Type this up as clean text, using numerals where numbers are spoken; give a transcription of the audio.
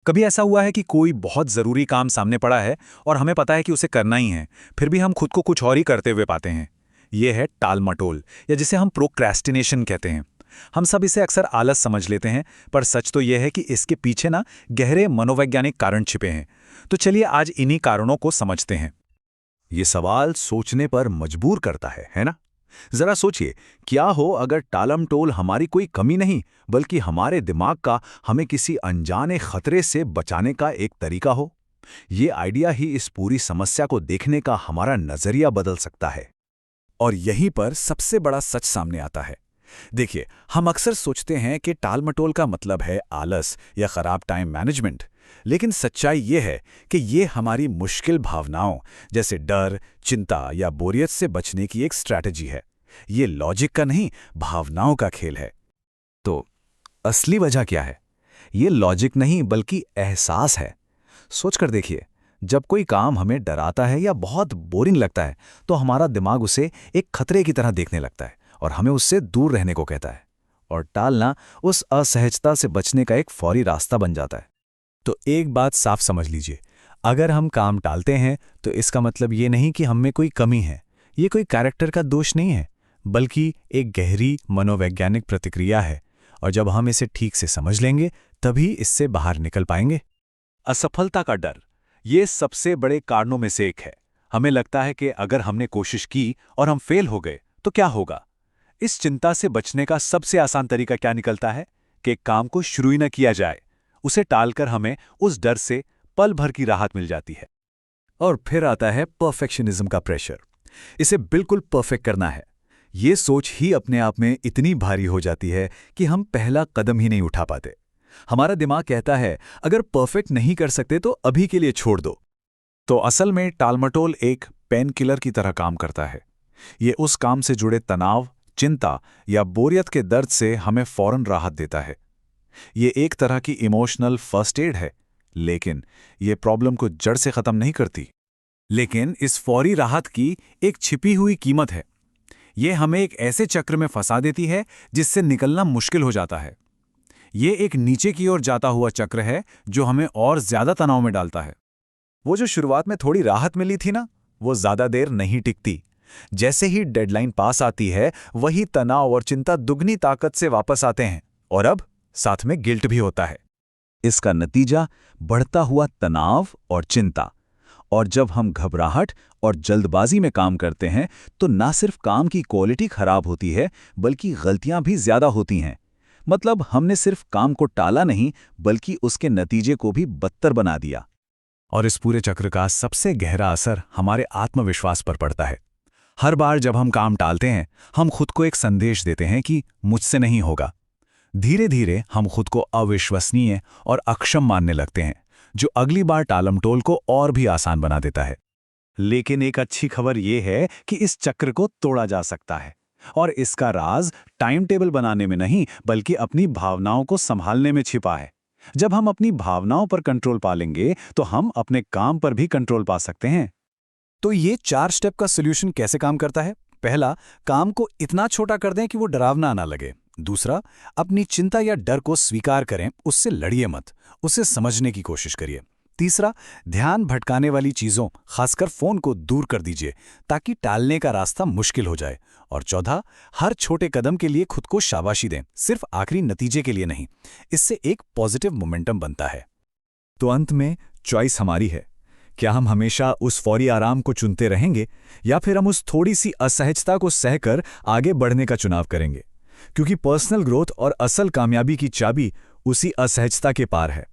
कभी ऐसा हुआ है कि कोई बहुत ज़रूरी काम सामने पड़ा है और हमें पता है कि उसे करना ही है, फिर भी हम खुद को कुछ और ही करते हुए पाते हैं। ये है टाल-मटोल, या जिसे हम प्रोक्रेस्टिनेशन कहते हैं। हम सब इसे अक्सर आलस समझ लेते हैं, पर सच तो यह है कि इसके पीछे ना गहरे मनोवैज्ञानिक कारण छिपे हैं। तो चलिए आज इन्हीं कारणों को समझते हैं। ये सवाल सोचने पर मजबूर करता है ना? जरा सोचिए, क्या हो अगर टालमटोल हमारी कोई कमी नहीं, बल्कि हमारे दिमाग का हमें किसी अनजाने खतरे से बचाने का एक तरीका हो? ये आइडिया ही इस पूरी समस्या को देखने का हमारा नजरिया बदल सकता है। और यहीं पर सबसे बड़ा सच सामने आता है। देखिए, हम अक्सर सोचते हैं कि टालमटोल का मतलब है आलस या खराब टाइम मैनेजमेंट, लेकिन सच्चाई ये है कि ये हमारी मुश्किल भावनाओं जैसे डर, चिंता या बोरियत से बचने की एक स्ट्रैटेजी है। ये लॉजिक का नहीं, भावनाओं का खेल है। तो असली वजह क्या है? ये लॉजिक नहीं बल्कि एहसास है। सोचकर देखिए, जब कोई काम हमें डराता है या बहुत बोरिंग लगता है, तो हमारा दिमाग उसे एक खतरे की तरह देखने लगता है और हमें उससे दूर रहने को कहता है। और टालना उस असहजता से बचने का एक फौरी रास्ता बन जाता है। तो एक बात साफ समझ लीजिए, अगर हम काम टालते हैं तो इसका मतलब ये नहीं कि हम में कोई कमी है। ये कोई कैरेक्टर का दोष नहीं है, बल्कि एक गहरी मनोवैज्ञानिक प्रतिक्रिया है। और जब हम इसे ठीक से समझ लेंगे, तभी इससे बाहर निकल पाएंगे। असफलता का डर, ये सबसे बड़े कारणों में से एक है। हमें लगता है कि अगर हमने कोशिश की और हम फेल हो गए तो क्या होगा। इस चिंता से बचने का सबसे आसान तरीका क्या निकलता है कि काम को शुरू ही न किया जाए। उसे टालकर हमें उस डर से पल भर की राहत मिल जाती है। और फिर आता है परफेक्शनिज्म का प्रेशर। इसे बिल्कुल परफेक्ट करना है। ये सोच ही अपने आप में इतनी भारी हो जाती है कि हम पहला कदम ही नहीं उठा पाते। हमारा दिमाग कहता है, अगर परफेक्ट नहीं कर सकते तो अभी के लिए छोड़ दो। तो असल में टालमटोल एक पेन किलर की तरह काम करता है। ये उस काम से जुड़े तनाव, चिंता या बोरियत के दर्द से हमें फौरन राहत देता है। ये एक तरह की इमोशनल फर्स्ट एड है, लेकिन ये प्रॉब्लम को जड़ से खत्म नहीं करती। लेकिन इस फौरी राहत की एक छिपी हुई कीमत है। ये हमें एक ऐसे चक्र में फंसा देती है जिससे निकलना मुश्किल हो जाता है। ये एक नीचे की ओर जाता हुआ चक्र है जो हमें और ज्यादा तनाव में डालता है। वो जो शुरुआत में थोड़ी राहत मिली थी ना, वो ज्यादा देर नहीं टिकती। जैसे ही डेडलाइन पास आती है, वही तनाव और चिंता दुगनी ताकत से वापस आते हैं, और अब साथ में गिल्ट भी होता है। इसका नतीजा बढ़ता हुआ तनाव और चिंता। और जब हम घबराहट और जल्दबाजी में काम करते हैं, तो ना सिर्फ काम की क्वालिटी खराब होती है, बल्कि गलतियां भी ज्यादा होती हैं। मतलब हमने सिर्फ काम को टाला नहीं, बल्कि उसके नतीजे को भी बदतर बना दिया। और इस पूरे चक्र का सबसे गहरा असर हमारे आत्मविश्वास पर पड़ता है। हर बार जब हम काम टालते हैं, हम खुद को एक संदेश देते हैं कि मुझसे नहीं होगा। धीरे धीरे हम खुद को अविश्वसनीय और अक्षम मानने लगते हैं, जो अगली बार टालमटोल को और भी आसान बना देता है। लेकिन एक अच्छी खबर यह है कि इस चक्र को तोड़ा जा सकता है। और इसका राज टाइम टेबल बनाने में नहीं, बल्कि अपनी भावनाओं को संभालने में छिपा है। जब हम अपनी भावनाओं पर कंट्रोल पा लेंगे, तो हम अपने काम पर भी कंट्रोल पा सकते हैं। तो ये 4 स्टेप का सॉल्यूशन कैसे काम करता है? पहला, काम को इतना छोटा कर दें कि वो डरावना ना लगे। दूसरा, अपनी चिंता या डर को स्वीकार करें, उससे लड़िए मत, उसे समझने की कोशिश करिए। तीसरा, ध्यान भटकाने वाली चीज़ों, खासकर फ़ोन को दूर कर दीजिए ताकि टालने का रास्ता मुश्किल हो जाए। और चौथा, हर छोटे कदम के लिए खुद को शाबाशी दें, सिर्फ आखिरी नतीजे के लिए नहीं। इससे एक पॉजिटिव मोमेंटम बनता है। तो अंत में चॉइस हमारी है। क्या हम हमेशा उस फौरी आराम को चुनते रहेंगे, या फिर हम उस थोड़ी सी असहजता को सहकर आगे बढ़ने का चुनाव करेंगे? क्योंकि पर्सनल ग्रोथ और असल कामयाबी की चाबी उसी असहजता के पार है।